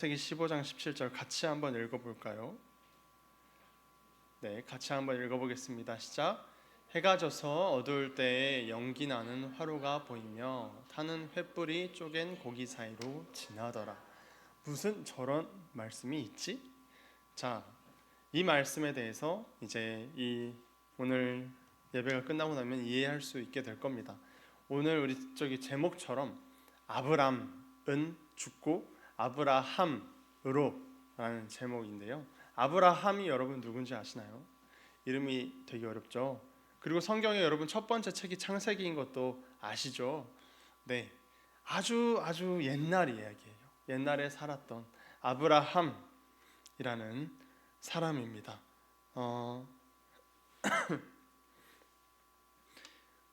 창세기 15장 17절 같이 한번 읽어볼까요? 네, 같이 한번 읽어보겠습니다. 시작. 해가 져서 어두울 때에 연기 나는 화로가 보이며 타는 횃불이 쪼갠 고기 사이로 지나더라. 무슨 저런 말씀이 있지? 자, 이 말씀에 대해서 이제 오늘 예배가 끝나고 나면 이해할 수 있게 될 겁니다. 오늘 우리 제목처럼 아브람은 죽고 아브라함으로 라는 제목인데요. 아브라함이 여러분 누군지 아시나요? 이름이 되게 어렵죠. 그리고 성경에 여러분 첫 번째 책이 창세기인 것도 아시죠? 네, 아주 옛날 이야기예요. 옛날에 살았던 아브라함이라는 사람입니다.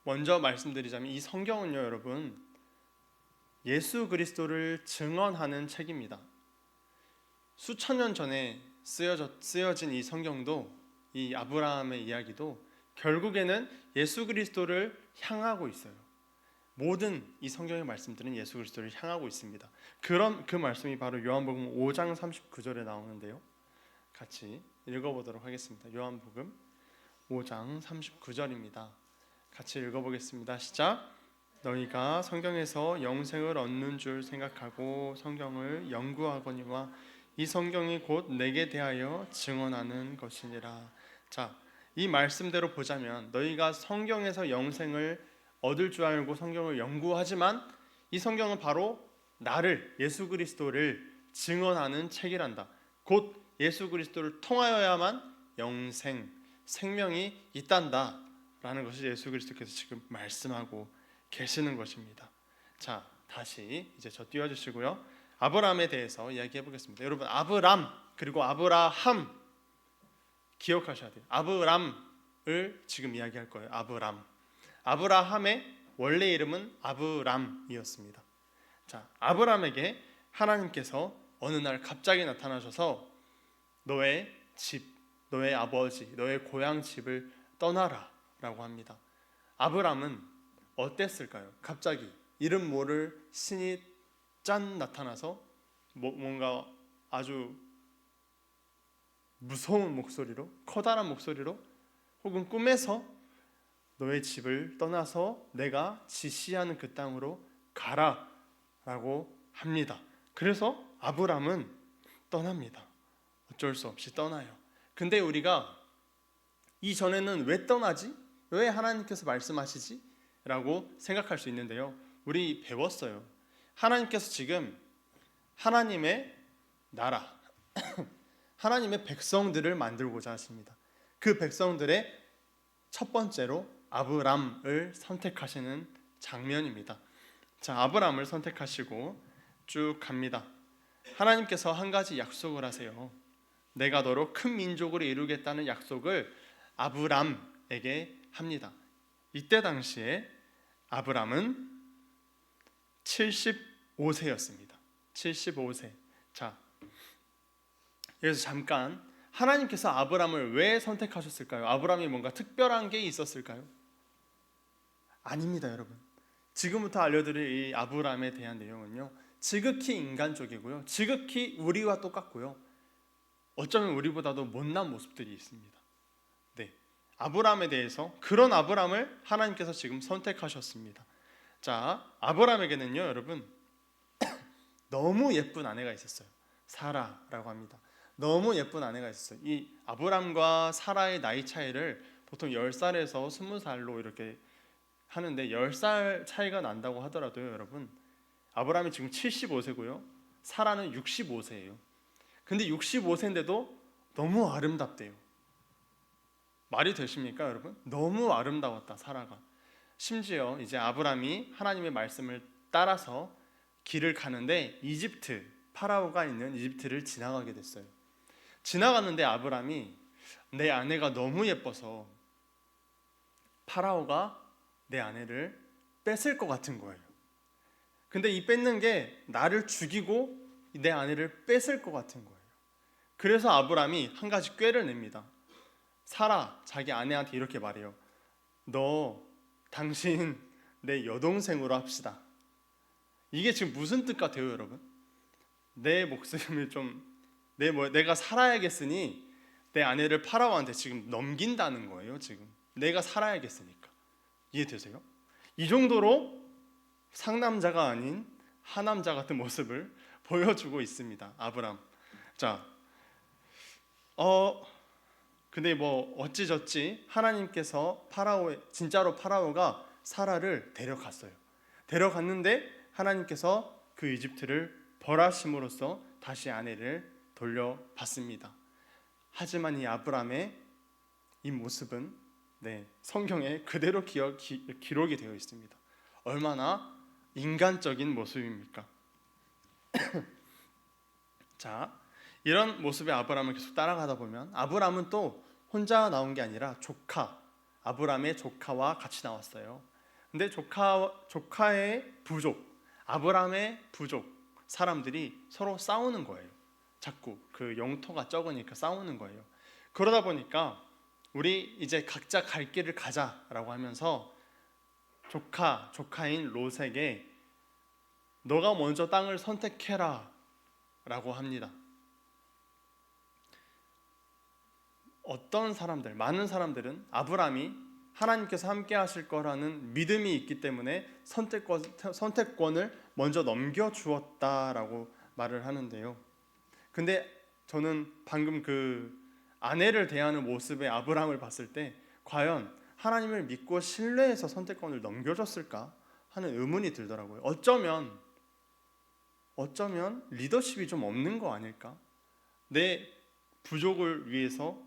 먼저 말씀드리자면 이 성경은요, 여러분 예수 그리스도를 증언하는 책입니다. 수천 년 전에 쓰여진 이 성경도, 이 아브라함의 이야기도 결국에는 예수 그리스도를 향하고 있어요. 모든 이 성경의 말씀들은 예수 그리스도를 향하고 있습니다. 그런 그 말씀이 바로 요한복음 5장 39절에 나오는데요. 같이 읽어보도록 하겠습니다. 요한복음 5장 39절입니다. 같이 읽어보겠습니다. 시작. 너희가 성경에서 영생을 얻는 줄 생각하고 성경을 연구하거니와 이 성경이 곧 내게 대하여 증언하는 것이니라. 자, 이 말씀대로 보자면 너희가 성경에서 영생을 얻을 줄 알고 성경을 연구하지만 이 성경은 바로 나를, 예수 그리스도를 증언하는 책이란다. 곧 예수 그리스도를 통하여야만 영생, 생명이 있단다 라는 것을 예수 그리스도께서 지금 말씀하고 계시는 것입니다. 자, 다시 이제 저 띄워주시고요. 아브라함에 대해서 이야기해 보겠습니다. 여러분, 아브람 그리고 아브라함 기억하셔야 돼요. 아브람을 지금 이야기할 거예요. 아브라함의 원래 이름은 아브람이었습니다. 자, 아브람에게 하나님께서 어느 날 갑자기 나타나셔서 너의 집, 너의 아버지, 너의 고향 집을 떠나라 라고 합니다. 아브람은 어땠을까요? 갑자기 이름 모를 신이 짠 나타나서 뭔가 아주 무서운 목소리로, 커다란 목소리로 혹은 꿈에서 너의 집을 떠나서 내가 지시하는 그 땅으로 가라 라고 합니다. 그래서 아브람은 떠납니다. 어쩔 수 없이 떠나요. 근데 우리가 이전에는 왜 떠나지? 왜 하나님께서 말씀하시지? 라고 생각할 수 있는데요. 우리 배웠어요. 하나님께서 지금 하나님의 나라, 하나님의 백성들을 만들고자 하십니다. 그 백성들의 첫 번째로 아브람을 선택하시는 장면입니다. 자, 아브람을 선택하시고 쭉 갑니다. 하나님께서 한 가지 약속을 하세요. 내가 너로 큰 민족으로 이루겠다는 약속을 아브람에게 합니다. 이때 당시에 아브람은 75세였습니다. 75세. 자, 여기서 잠깐 하나님께서 아브람을 왜 선택하셨을까요? 아브람이 뭔가 특별한 게 있었을까요? 아닙니다, 여러분. 지금부터 알려드릴 이 아브람에 대한 내용은요, 지극히 인간적이고요, 지극히 우리와 똑같고요, 어쩌면 우리보다도 못난 모습들이 있습니다. 네, 아브람에 대해서 그런 아브람을 하나님께서 지금 선택하셨습니다. 자, 아브람에게는요, 여러분 너무 예쁜 아내가 있었어요. 사라라고 합니다. 너무 예쁜 아내가 있었어요. 이 아브람과 사라의 나이 차이를 보통 10살에서 20살로 이렇게 하는데 10살 차이가 난다고 하더라도요, 여러분 아브람이 지금 75세고요 사라는 65세예요. 근데 65세인데도 너무 아름답대요. 말이 되십니까, 여러분? 너무 아름다웠다, 사라가. 심지어 이제 아브람이 하나님의 말씀을 따라서 길을 가는데 이집트, 파라오가 있는 이집트를 지나가게 됐어요. 지나갔는데 아브람이 내 아내가 너무 예뻐서 파라오가 내 아내를 뺏을 것 같은 거예요. 근데 이 뺏는 게 나를 죽이고 내 아내를 뺏을 것 같은 거예요. 그래서 아브람이 한 가지 꾀를 냅니다. 사라, 자기 아내한테 이렇게 말해요. 당신 내 여동생으로 합시다. 이게 지금 무슨 뜻 같아요, 여러분? 내 목숨을 내가 살아야겠으니 내 아내를 파라오한테 지금 넘긴다는 거예요. 지금 내가 살아야겠으니까. 이해되세요? 이 정도로 상남자가 아닌 하남자 같은 모습을 보여주고 있습니다. 아브람. 자, 근데 뭐 어찌저찌 하나님께서 진짜로 파라오가 사라를 데려갔어요. 데려갔는데 하나님께서 그 이집트를 벌하심으로써 다시 아내를 돌려받습니다. 하지만 이 아브람의 이 모습은 성경에 그대로 기록이 되어 있습니다. 얼마나 인간적인 모습입니까? 자, 이런 모습의 아브람을 계속 따라가다 보면 아브람은 또 혼자 나온 게 아니라 아브람의 조카와 같이 나왔어요. 근데 조카의 부족, 아브람의 부족 사람들이 서로 싸우는 거예요. 자꾸 그 영토가 적으니까 싸우는 거예요. 그러다 보니까 우리 이제 각자 갈 길을 가자라고 하면서 조카인 롯에게 너가 먼저 땅을 선택해라 라고 합니다. 많은 사람들은 아브람이 하나님께서 함께 하실 거라는 믿음이 있기 때문에 선택권을 먼저 넘겨주었다라고 말을 하는데요. 근데 저는 방금 그 아내를 대하는 모습의 아브람을 봤을 때 과연 하나님을 믿고 신뢰해서 선택권을 넘겨줬을까 하는 의문이 들더라고요. 어쩌면 리더십이 좀 없는 거 아닐까? 내 부족을 위해서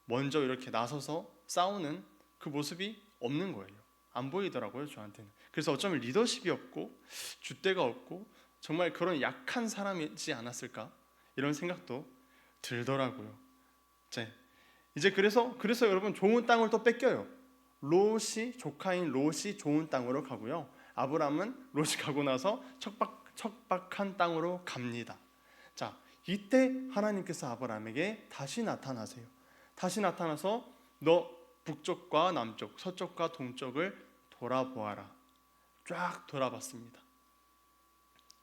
먼저 이렇게 나서서 싸우는 그 모습이 없는 거예요. 안 보이더라고요, 저한테는. 그래서 어쩌면 리더십이 없고 줏대가 없고 정말 그런 약한 사람이지 않았을까? 이런 생각도 들더라고요. 이제 그래서 여러분 좋은 땅을 또 뺏겨요. 조카인 롯이 좋은 땅으로 가고요. 아브람은 롯이 가고 나서 척박한 땅으로 갑니다. 자, 이때 하나님께서 아브람에게 다시 나타나세요. 다시 나타나서 너 북쪽과 남쪽, 서쪽과 동쪽을 돌아보아라. 쫙 돌아봤습니다.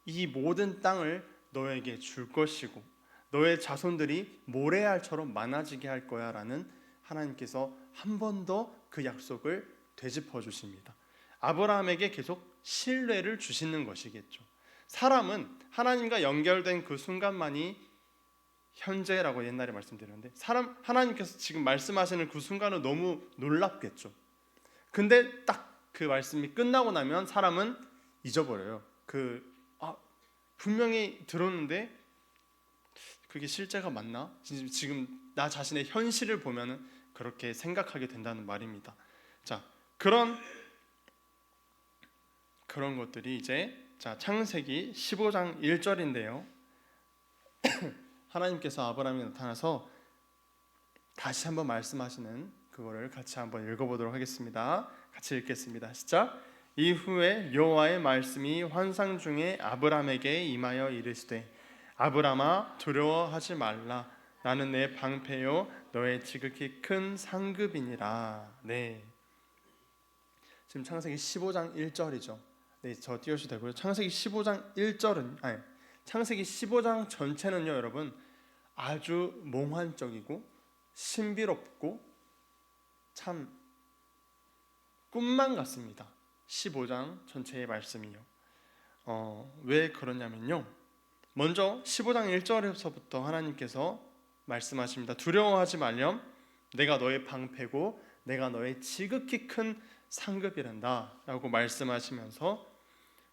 이 모든 땅을 너에게 줄 것이고 너의 자손들이 모래알처럼 많아지게 할 거야 라는 하나님께서 한 번 더 그 약속을 되짚어 주십니다. 아브라함에게 계속 신뢰를 주시는 것이겠죠. 사람은 하나님과 연결된 그 순간만이 현재라고 옛날에 말씀드렸는데 하나님께서 지금 말씀하시는 그 순간은 너무 놀랍겠죠. 근데 딱 그 말씀이 끝나고 나면 사람은 잊어버려요. 분명히 들었는데 그게 실제가 맞나? 지금 나 자신의 현실을 보면은 그렇게 생각하게 된다는 말입니다. 자, 그런 것들이 이제 창세기 15장 1절인데요. 하나님께서 아브라함에 나타나서 다시 한번 말씀하시는 그거를 같이 한번 읽어보도록 하겠습니다. 같이 읽겠습니다. 시작. 이후에 여호와의 말씀이 환상 중에 아브라함에게 임하여 이르시되 아브라함아 두려워하지 말라. 나는 내 방패요 너의 지극히 큰 상급이니라. 네. 지금 창세기 15장 1절이죠. 네, 저 띄우셔도 되고요. 창세기 15장 1절은 창세기 15장 전체는요, 여러분 아주 몽환적이고 신비롭고 참 꿈만 같습니다. 15장 전체의 말씀이요. 왜 그러냐면요. 먼저 15장 1절에서부터 하나님께서 말씀하십니다. 두려워하지 말렴. 내가 너의 방패고 내가 너의 지극히 큰 상급이란다 라고 말씀하시면서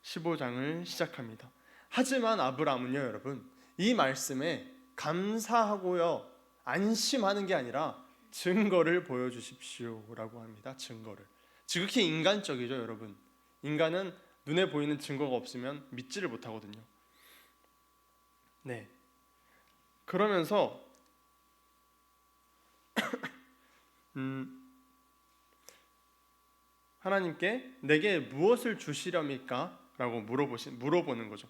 15장을 시작합니다. 하지만 아브라함은요, 여러분 이 말씀에 감사하고요 안심하는 게 아니라 증거를 보여주십시오 라고 합니다. 증거를. 지극히 인간적이죠, 여러분. 인간은 눈에 보이는 증거가 없으면 믿지를 못하거든요. 네. 그러면서 하나님께 내게 무엇을 주시렵니까? 라고 물어보는 거죠.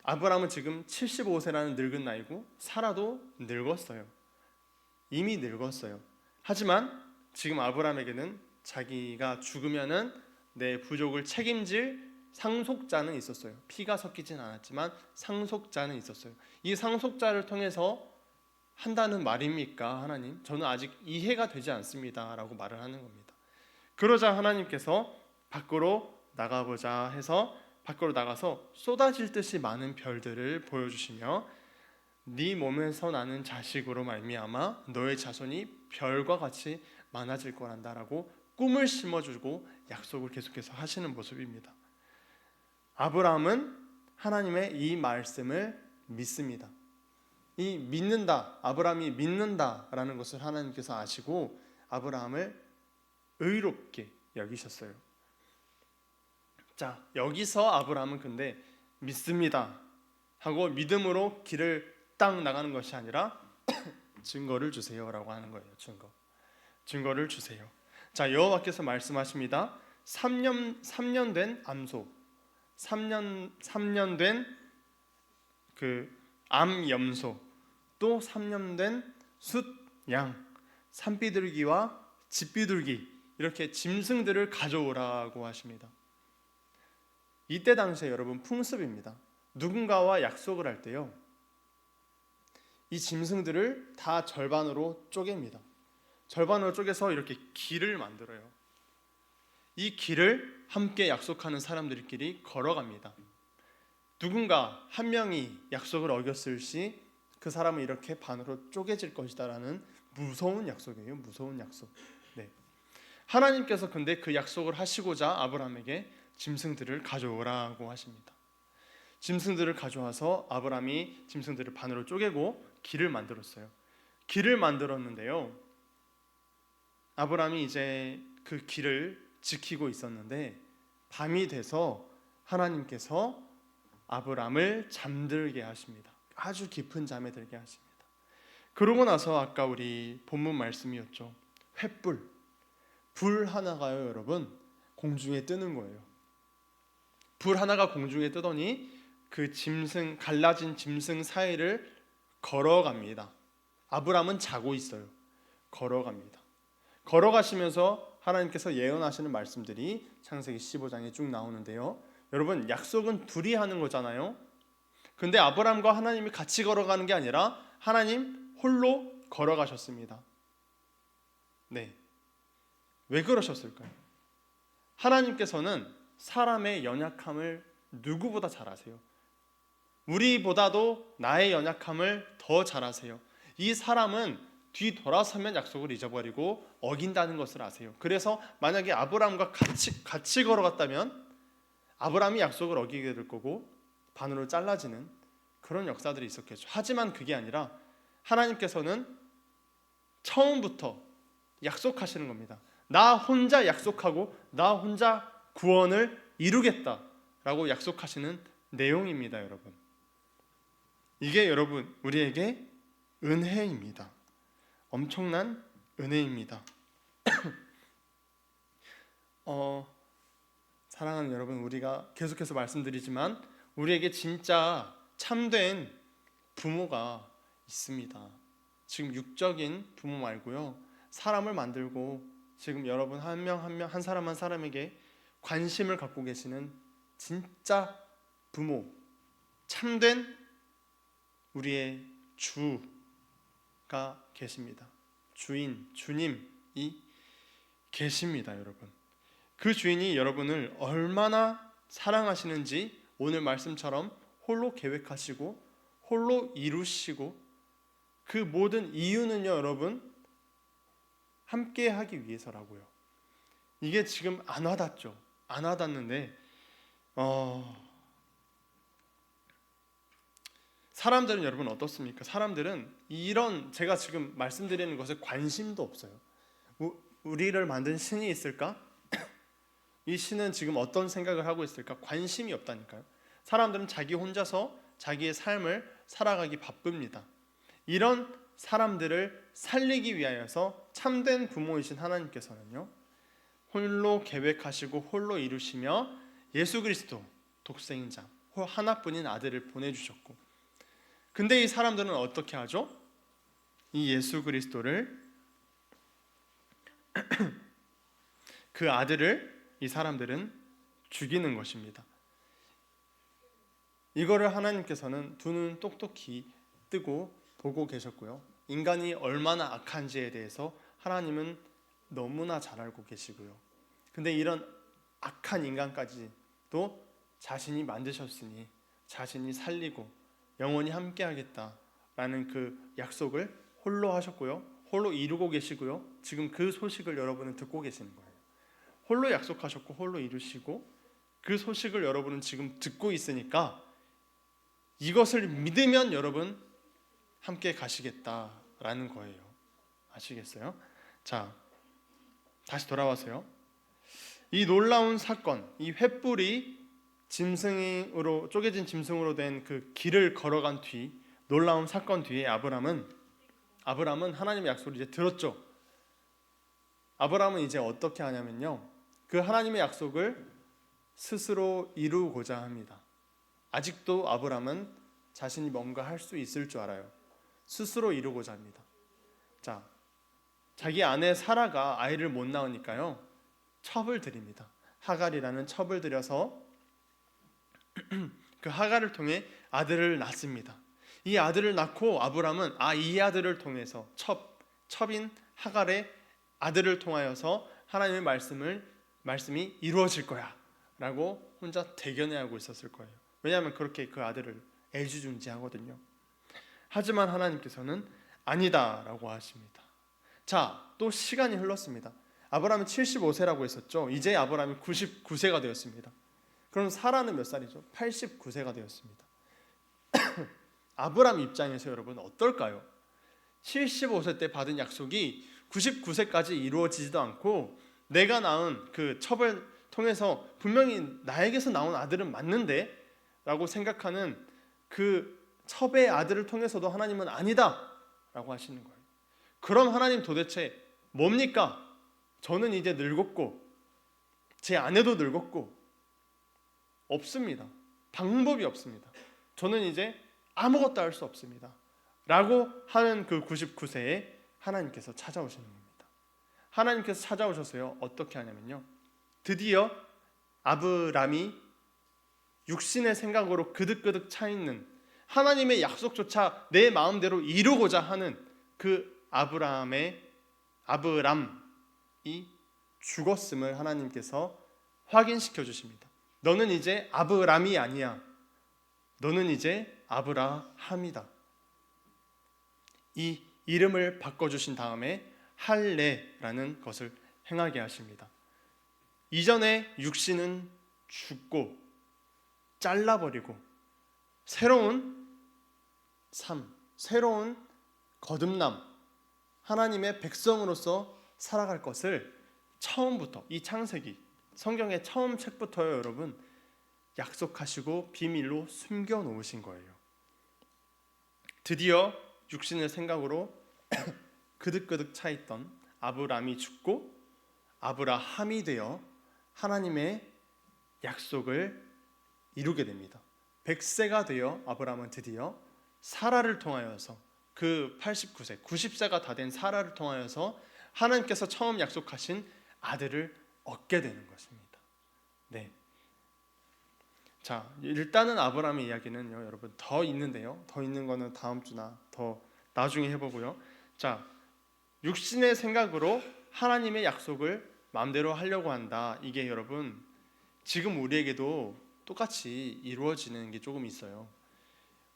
아브라함은 지금 75세라는 늙은 나이고 사라도 늙었어요. 이미 늙었어요. 하지만 지금 아브라함에게는 자기가 죽으면은 내 부족을 책임질 상속자는 있었어요. 피가 섞이진 않았지만 상속자는 있었어요. 이 상속자를 통해서 한다는 말입니까, 하나님? 저는 아직 이해가 되지 않습니다 라고 말을 하는 겁니다. 그러자 하나님께서 밖으로 나가보자 해서 밖으로 나가서 쏟아질 듯이 많은 별들을 보여주시며 네 몸에서 나는 자식으로 말미암아 너의 자손이 별과 같이 많아질 거란다라고 꿈을 심어주고 약속을 계속해서 하시는 모습입니다. 아브라함은 하나님의 이 말씀을 믿습니다. 이 믿는다, 아브라함이 믿는다라는 것을 하나님께서 아시고 아브라함을 의롭게 여기셨어요. 자, 여기서 아브라함은 근데 믿습니다 하고 믿음으로 길을 딱 나가는 것이 아니라 증거를 주세요라고 하는 거예요. 증거를 주세요. 자, 여호와께서 말씀하십니다. 3년 된 암소, 3년 된 그 암염소, 또 3년 된 숫양, 산비둘기와 집비둘기, 이렇게 짐승들을 가져오라고 하십니다. 이때 당시에 여러분 풍습입니다. 누군가와 약속을 할 때요, 이 짐승들을 다 절반으로 쪼갭니다. 절반으로 쪼개서 이렇게 길을 만들어요. 이 길을 함께 약속하는 사람들끼리 걸어갑니다. 누군가 한 명이 약속을 어겼을 시 그 사람은 이렇게 반으로 쪼개질 것이다라는 무서운 약속이에요. 무서운 약속. 네. 하나님께서 근데 그 약속을 하시고자 아브라함에게 짐승들을 가져오라고 하십니다. 짐승들을 가져와서 아브라함이 짐승들을 반으로 쪼개고 길을 만들었어요. 길을 만들었는데요, 아브라함이 이제 그 길을 지키고 있었는데 밤이 돼서 하나님께서 아브라함을 잠들게 하십니다. 아주 깊은 잠에 들게 하십니다. 그러고 나서 아까 우리 본문 말씀이었죠. 횃불, 불 하나가요 여러분 공중에 뜨는 거예요. 불 하나가 공중에 뜨더니 그 짐승, 갈라진 짐승 사이를 걸어갑니다. 아브라함은 자고 있어요. 걸어갑니다. 걸어가시면서 하나님께서 예언하시는 말씀들이 창세기 15장에 쭉 나오는데요, 여러분 약속은 둘이 하는 거잖아요. 근데 아브라함과 하나님이 같이 걸어가는 게 아니라 하나님 홀로 걸어가셨습니다. 네, 왜 그러셨을까요? 하나님께서는 사람의 연약함을 누구보다 잘 아세요. 우리보다도 나의 연약함을 더 잘 아세요. 이 사람은 뒤돌아서면 약속을 잊어버리고 어긴다는 것을 아세요. 그래서 만약에 아브라함과 같이 걸어갔다면 아브라함이 약속을 어기게 될 거고 반으로 잘라지는 그런 역사들이 있었겠죠. 하지만 그게 아니라 하나님께서는 처음부터 약속하시는 겁니다. 나 혼자 약속하고 나 혼자 구원을 이루겠다라고 약속하시는 내용입니다, 여러분. 이게 여러분 우리에게 은혜입니다. 엄청난 은혜입니다. 사랑하는 여러분, 우리가 계속해서 말씀드리지만 우리에게 진짜 참된 부모가 있습니다. 지금 육적인 부모 말고요, 사람을 만들고 지금 여러분 한 명 한 명, 한 사람 한 사람에게 관심을 갖고 계시는 진짜 부모, 참된 우리의 주가 계십니다. 주인, 주님이 계십니다, 여러분. 그 주인이 여러분을 얼마나 사랑하시는지 오늘 말씀처럼 홀로 계획하시고 홀로 이루시고, 그 모든 이유는요 여러분 함께 하기 위해서라고요. 이게 지금 안 와닿죠. 안 와닿는데 사람들은 여러분 어떻습니까? 사람들은 이런 제가 지금 말씀드리는 것에 관심도 없어요. 우리를 만든 신이 있을까? 이 신은 지금 어떤 생각을 하고 있을까? 관심이 없다니까요. 사람들은 자기 혼자서 자기의 삶을 살아가기 바쁩니다. 이런 사람들을 살리기 위하여서 참된 부모이신 하나님께서는요, 홀로 계획하시고 홀로 이루시며 예수 그리스도 독생인 자 하나뿐인 아들을 보내주셨고, 근데 이 사람들은 어떻게 하죠? 이 예수 그리스도를 그 아들을 이 사람들은 죽이는 것입니다. 이거를 하나님께서는 두 눈 똑똑히 뜨고 보고 계셨고요. 인간이 얼마나 악한지에 대해서 하나님은 너무나 잘 알고 계시고요. 근데 이런 악한 인간까지도 자신이 만드셨으니 자신이 살리고 영원히 함께하겠다라는 그 약속을 홀로 하셨고요. 홀로 이루고 계시고요. 지금 그 소식을 여러분은 듣고 계시는 거예요. 홀로 약속하셨고 홀로 이루시고 그 소식을 여러분은 지금 듣고 있으니까 이것을 믿으면 여러분 함께 가시겠다라는 거예요. 아시겠어요? 자, 다시 돌아와서요. 이 놀라운 사건, 이 횃불이 짐승으로 쪼개진 짐승으로 된 그 길을 걸어간 뒤 놀라운 사건 뒤에 아브람은 하나님의 약속을 이제 들었죠. 아브람은 이제 어떻게 하냐면요. 그 하나님의 약속을 스스로 이루고자 합니다. 아직도 아브람은 자신이 뭔가 할 수 있을 줄 알아요. 스스로 이루고자 합니다. 자, 자기 아내 사라가 아이를 못 낳으니까요. 첩을 드립니다. 하갈이라는 첩을 들여서 그 하갈을 통해 아들을 낳습니다. 이 아들을 낳고 아브람은 이 아들을 통해서 첩인 하갈의 아들을 통하여서 하나님의 말씀이 이루어질 거야 라고 혼자 대견해하고 있었을 거예요. 왜냐하면 그렇게 그 아들을 애지중지하거든요. 하지만 하나님께서는 아니다 라고 하십니다. 자, 또 시간이 흘렀습니다. 아브라함이 75세라고 했었죠. 이제 아브라함이 99세가 되었습니다. 그럼 사라는 몇 살이죠? 89세가 되었습니다. 아브라함 입장에서 여러분 어떨까요? 75세 때 받은 약속이 99세까지 이루어지지도 않고 내가 낳은 그 첩을 통해서 분명히 나에게서 나온 아들은 맞는데 라고 생각하는 그 첩의 아들을 통해서도 하나님은 아니다 라고 하시는 거예요. 그럼 하나님 도대체 뭡니까? 저는 이제 늙었고 제 아내도 늙었고 없습니다. 방법이 없습니다. 저는 이제 아무것도 할 수 없습니다 라고 하는 그 99세에 하나님께서 찾아오시는 겁니다. 하나님께서 찾아오셔서요 어떻게 하냐면요, 드디어 아브람이 육신의 생각으로 그득그득 차 있는 하나님의 약속조차 내 마음대로 이루고자 하는 그 아브람이 죽었음을 하나님께서 확인시켜 주십니다. 너는 이제 아브람이 아니야. 너는 이제 아브라함이다. 이 이름을 바꿔주신 다음에 할례라는 것을 행하게 하십니다. 이전에 육신은 죽고 잘라버리고 새로운 삶, 새로운 거듭남, 하나님의 백성으로서 살아갈 것을 처음부터 이 창세기 성경의 처음 책부터요 여러분 약속하시고 비밀로 숨겨놓으신 거예요. 드디어 육신의 생각으로 그득그득 차있던 아브람이 죽고 아브라함이 되어 하나님의 약속을 이루게 됩니다. 100세가 되어 아브람은 드디어 사라를 통하여서 그 89세, 90세가 다 된 사라를 통하여서 하나님께서 처음 약속하신 아들을 얻게 되는 것입니다. 네. 자, 일단은 아브라함의 이야기는요, 여러분 더 있는데요. 더 있는 거는 다음 주나 더 나중에 해보고요. 자, 육신의 생각으로 하나님의 약속을 마음대로 하려고 한다. 이게 여러분 지금 우리에게도 똑같이 이루어지는 게 조금 있어요.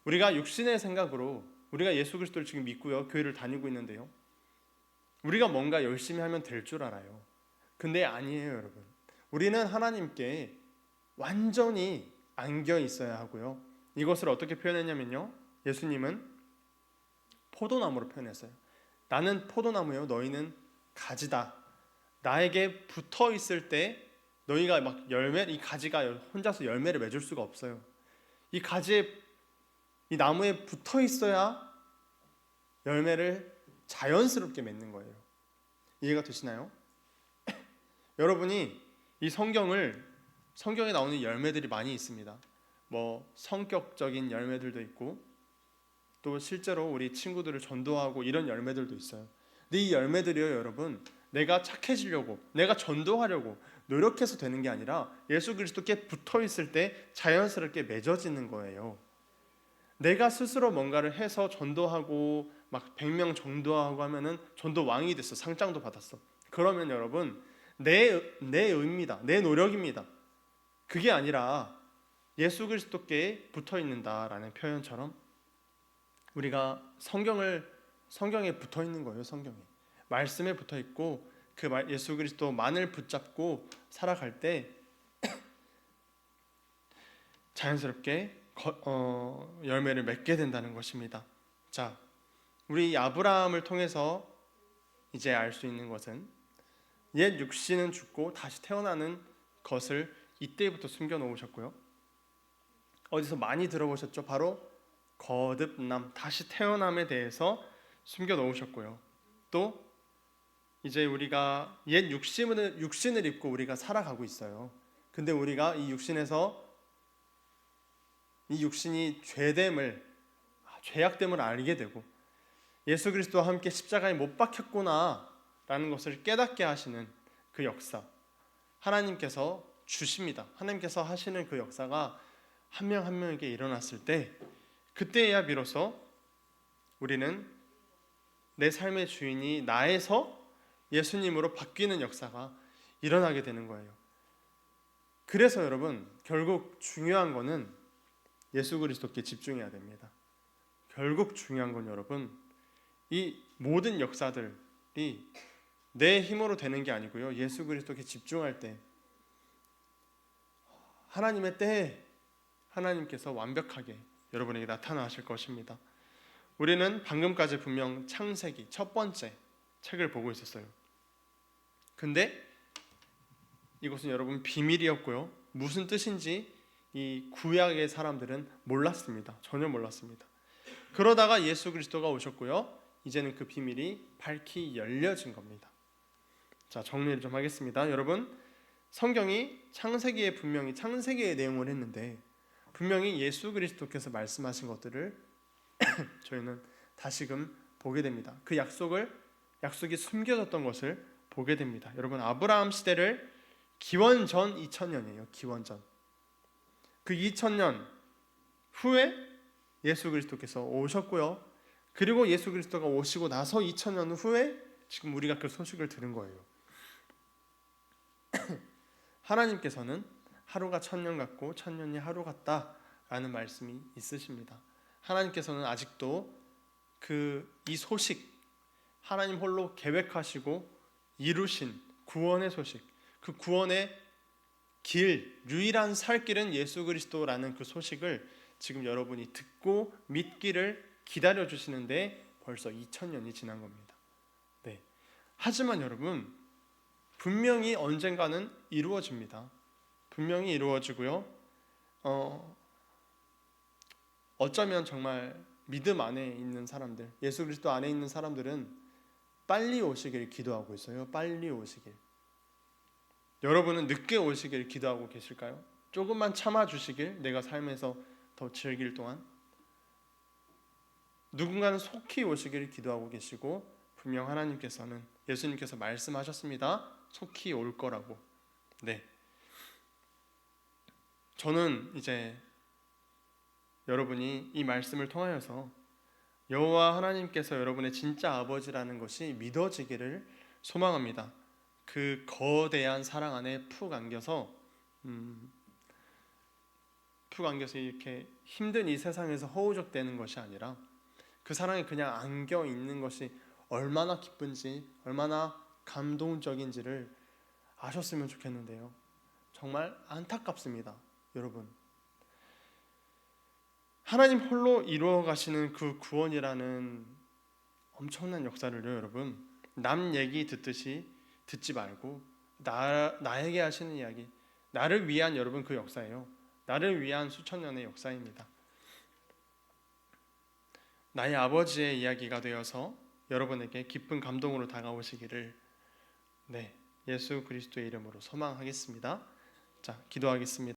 우리가 육신의 생각으로 우리가 예수 그리스도를 지금 믿고요, 교회를 다니고 있는데요. 우리가 뭔가 열심히 하면 될 줄 알아요. 근데 아니에요, 여러분. 우리는 하나님께 완전히 안겨 있어야 하고요. 이것을 어떻게 표현했냐면요, 예수님은 포도나무로 표현했어요. 나는 포도나무요, 너희는 가지다. 나에게 붙어 있을 때 너희가 막 이 가지가 혼자서 열매를 맺을 수가 없어요. 이 나무에 붙어 있어야 열매를 자연스럽게 맺는 거예요. 이해가 되시나요? 여러분이 이 성경에 나오는 열매들이 많이 있습니다. 뭐 성격적인 열매들도 있고 또 실제로 우리 친구들을 전도하고 이런 열매들도 있어요. 근데 이 열매들이요, 여러분, 내가 착해지려고, 내가 전도하려고 노력해서 되는 게 아니라 예수 그리스도께 붙어 있을 때 자연스럽게 맺어지는 거예요. 내가 스스로 뭔가를 해서 전도하고 막 100명 전도하고 하면은 전도 왕이 됐어. 상장도 받았어. 그러면 여러분 내 의입니다. 내 노력입니다. 그게 아니라 예수 그리스도께 붙어 있는다라는 표현처럼 우리가 성경에 붙어 있는 거예요. 성경에 말씀에 붙어 있고 그 예수 그리스도만을 붙잡고 살아갈 때 자연스럽게 열매를 맺게 된다는 것입니다. 자, 우리 아브라함을 통해서 이제 알 수 있는 것은 옛 육신은 죽고 다시 태어나는 것을 이때부터 숨겨 놓으셨고요. 어디서 많이 들어보셨죠? 바로 거듭남, 다시 태어남에 대해서 숨겨 놓으셨고요. 또 이제 우리가 옛 육신을 입고 우리가 살아가고 있어요. 근데 우리가 이 육신이 죄악됨을 알게 되고 예수 그리스도와 함께 십자가에 못 박혔구나라는 것을 깨닫게 하시는 그 역사, 하나님께서 주십니다. 하나님께서 하시는 그 역사가 한 명 한 명에게 일어났을 때 그때야 비로소 우리는 내 삶의 주인이 나에서 예수님으로 바뀌는 역사가 일어나게 되는 거예요. 그래서 여러분 결국 중요한 거는 예수 그리스도께 집중해야 됩니다. 결국 중요한 건 여러분 이 모든 역사들이 내 힘으로 되는 게 아니고요. 예수 그리스도께 집중할 때 하나님의 때에 하나님께서 완벽하게 여러분에게 나타나실 것입니다. 우리는 방금까지 분명 창세기 첫 번째 책을 보고 있었어요. 근데 이것은 여러분 비밀이었고요. 무슨 뜻인지 이 구약의 사람들은 몰랐습니다. 전혀 몰랐습니다. 그러다가 예수 그리스도가 오셨고요. 이제는 그 비밀이 밝히 열려진 겁니다. 자, 정리를 좀 하겠습니다. 여러분, 성경이 창세기에 분명히 창세기의 내용을 했는데 분명히 예수 그리스도께서 말씀하신 것들을 저희는 다시금 보게 됩니다. 그 약속이 숨겨졌던 것을 보게 됩니다. 여러분, 아브라함 시대를 기원전 2000년이에요. 기원전. 그 2000년 후에 예수 그리스도께서 오셨고요. 그리고 예수 그리스도가 오시고 나서 2000년 후에 지금 우리가 그 소식을 들은 거예요. 하나님께서는 하루가 1000년 같고 1000년이 하루 같다라는 말씀이 있으십니다. 하나님께서는 아직도 이 소식, 하나님 홀로 계획하시고 이루신 구원의 소식, 그 구원의 유일한 살 길은 예수 그리스도라는 그 소식을 지금 여러분이 듣고 믿기를 기다려 주시는데 벌써 2000년이 지난 겁니다. 네. 하지만 여러분 분명히 언젠가는 이루어집니다. 분명히 이루어지고요. 어쩌면 정말 믿음 안에 있는 사람들, 예수 그리스도 안에 있는 사람들은 빨리 오시길 기도하고 있어요. 빨리 오시길. 여러분은 늦게 오시길 기도하고 계실까요? 조금만 참아주시길, 내가 삶에서 더 즐길 동안. 누군가는 속히 오시길 기도하고 계시고 분명 하나님께서는 예수님께서 말씀하셨습니다. 속히 올 거라고. 네. 저는 이제 여러분이 이 말씀을 통하여서 여호와 하나님께서 여러분의 진짜 아버지라는 것이 믿어지기를 소망합니다. 그 거대한 사랑 안에 푹 안겨서 이렇게 힘든 이 세상에서 허우적대는 것이 아니라 그 사랑이 그냥 안겨 있는 것이 얼마나 기쁜지, 얼마나 감동적인지를 아셨으면 좋겠는데요. 정말 안타깝습니다, 여러분. 하나님 홀로 이루어 가시는 그 구원이라는 엄청난 역사를요, 여러분. 남 얘기 듣지 말고 나에게 하시는 이야기, 나를 위한 여러분 그 역사예요. 나를 위한 수천 년의 역사입니다. 나의 아버지의 이야기가 되어서 여러분에게 기쁜 감동으로 다가오시기를 예수 그리스도의 이름으로 소망하겠습니다. 자, 기도하겠습니다.